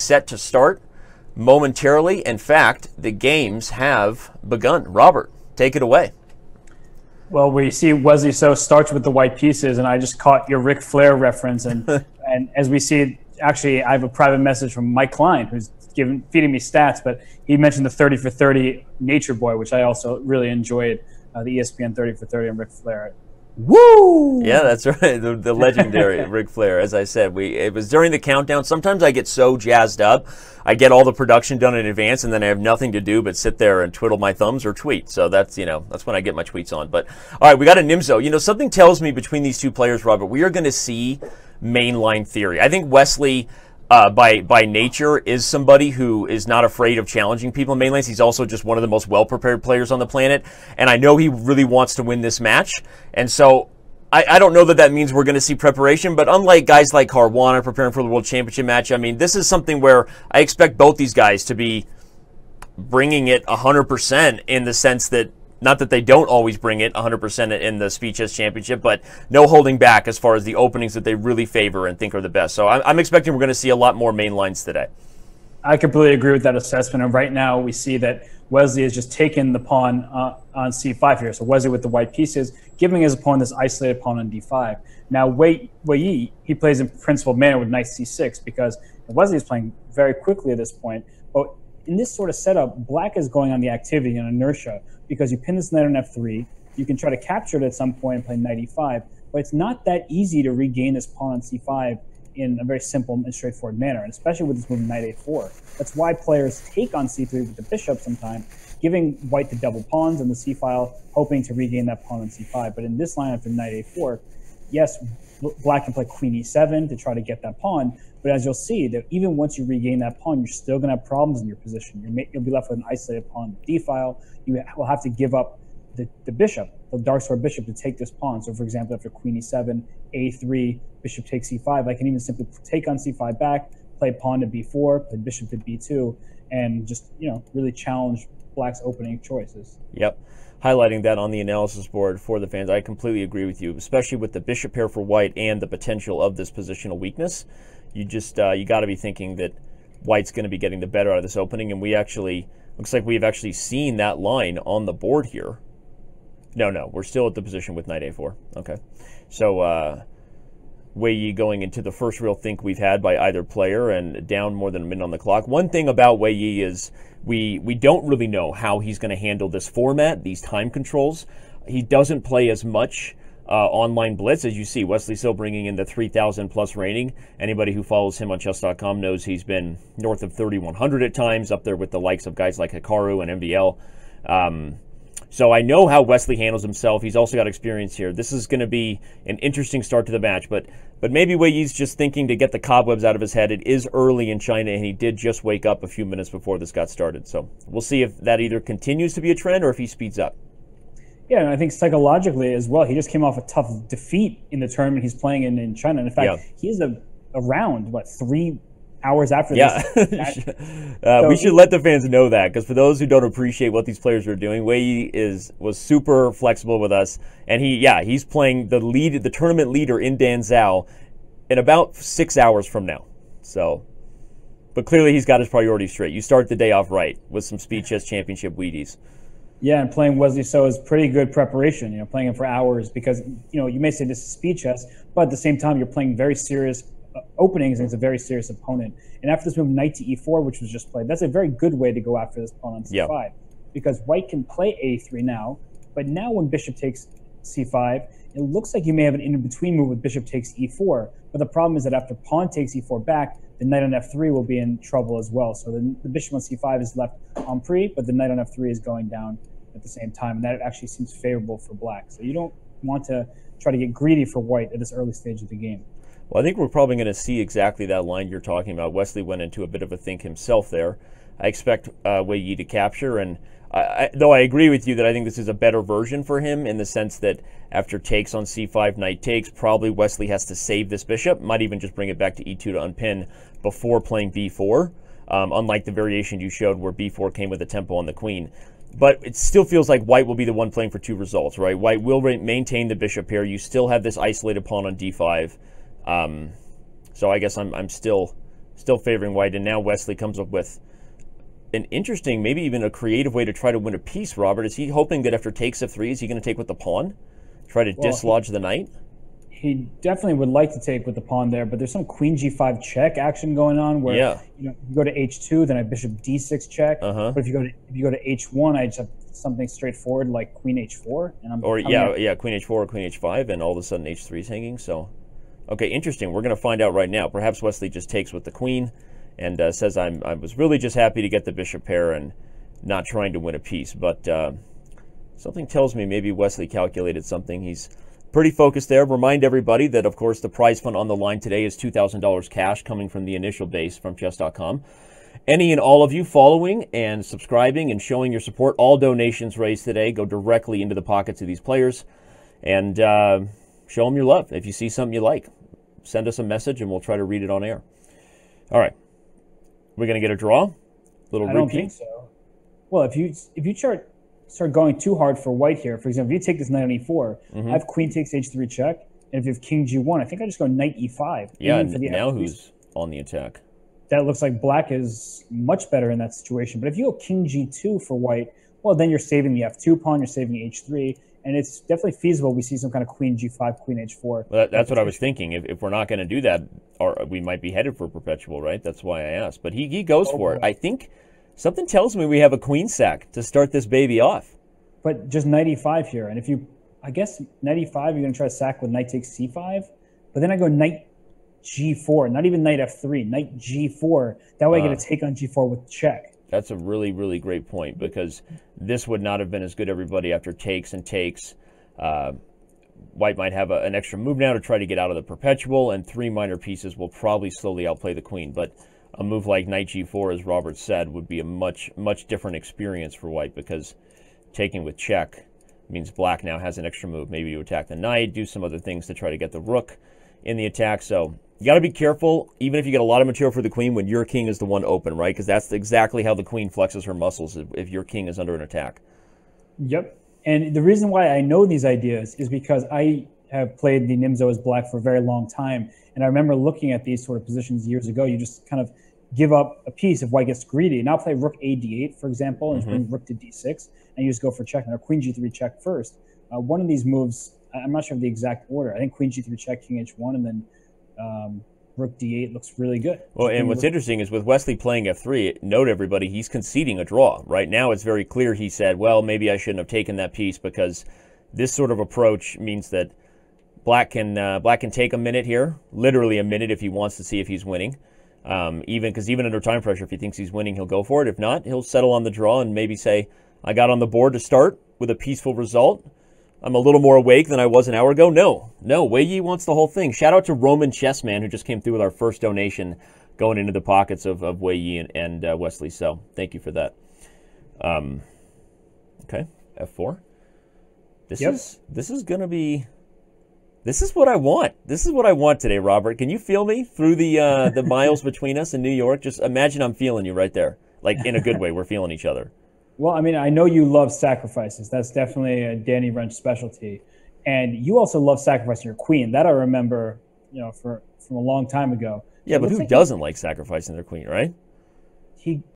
set to start momentarily. In fact, the games have begun. Robert, take it away. Well, we see Wesley So starts with the white pieces, and I just caught your Ric Flair reference. And and as we see, actually, I have a private message from Mike Klein, who's feeding me stats, but he mentioned the 30 for 30 Nature Boy, which I also really enjoyed, the ESPN 30 for 30 and Ric Flair. Woo! Yeah, that's right. The legendary Ric Flair. As I said, it was during the countdown. Sometimes I get so jazzed up, I get all the production done in advance, and then I have nothing to do but sit there and twiddle my thumbs or tweet. So that's, that's when I get my tweets on. But all right, we got a 𝙬𝙬𝙬𝙬. Something tells me between these two players, Robert, we are going to see mainline theory. I think Wesley, by nature, is somebody who is not afraid of challenging people in main lanes. He's also just one of the most well-prepared players on the planet, and I know he really wants to win this match. And so I don't know that that means we're going to see preparation, but unlike guys like Caruana preparing for the World Championship match, I mean, this is something where I expect both these guys to be bringing it 100% in the sense that, not that they don't always bring it 100% in the Speed Chess Championship, but no holding back as far as the openings that they really favor and think are the best. So I'm expecting we're going to see a lot more main lines today. I completely agree with that assessment. And right now we see that Wesley has just taken the pawn on c5 here. So Wesley with the white pieces, giving his opponent this isolated pawn on d5. Now Wei Yi, he plays in principled manner with knight c6 because Wesley is playing very quickly at this point. But in this sort of setup, black is going on the activity and inertia because you pin this knight on f3. You can try to capture it at some point and play knight e5, but it's not that easy to regain this pawn on c5 in a very simple and straightforward manner, and especially with this move knight a4. That's why players take on c3 with the bishop sometimes, giving white the double pawns in the c-file, hoping to regain that pawn on c5. But in this line after knight a4, yes, black can play queen e7 to try to get that pawn, but as you'll see, that even once you regain that pawn, you're still going to have problems in your position. You'll be left with an isolated pawn on the d-file. You will have to give up the bishop, the dark sword bishop, to take this pawn. So for example, after queen e7, a3, bishop takes c5, I can even simply take on c5 back, play pawn to b4, play bishop to b2, and just, really challenge black's opening choices. Yep. Highlighting that on the analysis board for the fans, I completely agree with you, especially with the bishop pair for white and the potential of this positional weakness. You just, you got to be thinking that white's going to be getting the better out of this opening, and we actually, looks like we've actually seen that line on the board here. No, we're still at the position with knight a4. Okay. So, Wei Yi going into the first real think we've had by either player and down more than a minute on the clock. One thing about Wei Yi is we don't really know how he's going to handle this format, these time controls. He doesn't play as much online blitz. As you see, Wesley still bringing in the 3,000 plus rating. Anybody who follows him on chess.com knows he's been north of 3,100 at times, up there with the likes of guys like Hikaru and MVL. So I know how Wesley handles himself. He's also got experience here. This is going to be an interesting start to the match, but maybe Wei Yi's just thinking to get the cobwebs out of his head. It is early in China, and he did just wake up a few minutes before this got started. So we'll see if that either continues to be a trend or if he speeds up. Yeah, and I think psychologically as well, he just came off a tough defeat in the tournament he's playing in China. And in fact, he's around, 3 hours after this. We should let the fans know that, because for those who don't appreciate what these players are doing, Wei Yi was super flexible with us, and he's playing the tournament leader in Danzhou in about 6 hours from now. So, but clearly he's got his priorities straight. You start the day off right with some Speed Chess Championship Wheaties. Yeah, and playing Wesley So is pretty good preparation. Playing him for hours because you may say this is Speed Chess, but at the same time you're playing very serious openings against a very serious opponent. And after this move knight to e4, which was just played, that's a very good way to go after this pawn on c5, because white can play a3 now, but now when bishop takes c5, it looks like you may have an in-between move with bishop takes e4, but the problem is that after pawn takes e4 back, the knight on f3 will be in trouble as well. So the bishop on c5 is left en prise, but the knight on f3 is going down at the same time, and that actually seems favorable for black. So you don't want to try to get greedy for white at this early stage of the game. Well, I think we're probably going to see exactly that line you're talking about. Wesley went into a bit of a think himself there. I expect Wei Yi to capture, and though I agree with you that I think this is a better version for him in the sense that after takes on c5, knight takes, probably Wesley has to save this bishop, might even just bring it back to e2 to unpin before playing b4, unlike the variation you showed where b4 came with a tempo on the queen. But it still feels like white will be the one playing for two results, right? White will maintain the bishop pair. You still have this isolated pawn on d5. So I guess I'm still still favoring white, and now Wesley comes up with an interesting, maybe even a creative way to try to win a piece, Robert. Is he hoping that after takes f3, is he going to take with the pawn? Try to dislodge the knight? He definitely would like to take with the pawn there, but there's some queen g5 check action going on where you go to h2, then I bishop d6 check. But if you go to h1, I just have something straightforward like queen h4, and queen h4 or queen h5, and all of a sudden h3 is hanging. So, okay, interesting. We're going to find out right now. Perhaps Wesley just takes with the queen and says, I was really just happy to get the bishop pair and not trying to win a piece. But something tells me maybe Wesley calculated something. He's pretty focused there. Remind everybody that, of course, the prize fund on the line today is $2,000 cash coming from the initial base from chess.com. Any and all of you following and subscribing and showing your support, all donations raised today go directly into the pockets of these players. And show them your love. If you see something you like, send us a message and we'll try to read it on air. All right. We're going to get a draw? Little I don't think so. Well, if you start going too hard for white here, for example, if you take this knight on e4, I have queen takes h3 check, and if you have king g1, I think I just go knight e5. Yeah, now who's on the attack? That looks like black is much better in that situation. But if you go king g2 for white, well, then you're saving the f2 pawn, you're saving h3, and it's definitely feasible we see some kind of queen g5, queen h4. Well, that's what I was thinking. If we're not going to do that, or we might be headed for perpetual, right? That's why I asked. But he goes for it. I think something tells me we have a queen sack to start this baby off. But just knight e5 here. And if you, I guess knight e5, you're going to try to sack with knight takes c5. But then I go knight g4, not even knight f3, knight g4. That way I get a take on g4 with check. That's a really, really great point, because this would not have been as good, everybody, after takes and takes. White might have an extra move now to try to get out of the perpetual, and 3 minor pieces will probably slowly outplay the queen. But a move like knight g4, as Robert said, would be a much, much different experience for white, because taking with check means black now has an extra move, maybe to attack the knight, do some other things to try to get the rook in the attack. So you got to be careful, even if you get a lot of material for the queen, when your king is the one open, right? Because that's exactly how the queen flexes her muscles if your king is under an attack. Yep. And the reason why I know these ideas is because I have played the Nimzo as black for a very long time. And I remember looking at these sort of positions years ago. You just kind of give up a piece if white gets greedy. Now play rook a d8, for example, and bring rook to d6, and you just go for check. Now queen g3 check first. One of these moves, I'm not sure of the exact order. I think queen g3 check, king h1, and then rook d8 looks really good. Well, and what's interesting is with Wesley playing f3, note everybody, he's conceding a draw. Right now it's very clear he said, well, maybe I shouldn't have taken that piece, because this sort of approach means that black can take a minute here, literally a minute, if he wants to see if he's winning. Even under time pressure, if he thinks he's winning, he'll go for it. If not, he'll settle on the draw and maybe say, I got on the board to start with a peaceful result. I'm a little more awake than I was an hour ago. No, Wei-Yi wants the whole thing. Shout out to Roman Chessman, who just came through with our first donation going into the pockets of Wei-Yi and Wesley. So thank you for that. Okay, f4. This is going to be... This is what I want. This is what I want today, Robert. Can you feel me through the miles between us in New York? Just imagine I'm feeling you right there. Like, in a good way, we're feeling each other. Well, I mean, I know you love sacrifices. That's definitely a Danny Wrench specialty. And you also love sacrificing your queen. That I remember, from a long time ago. Yeah, but who doesn't like sacrificing their queen, right?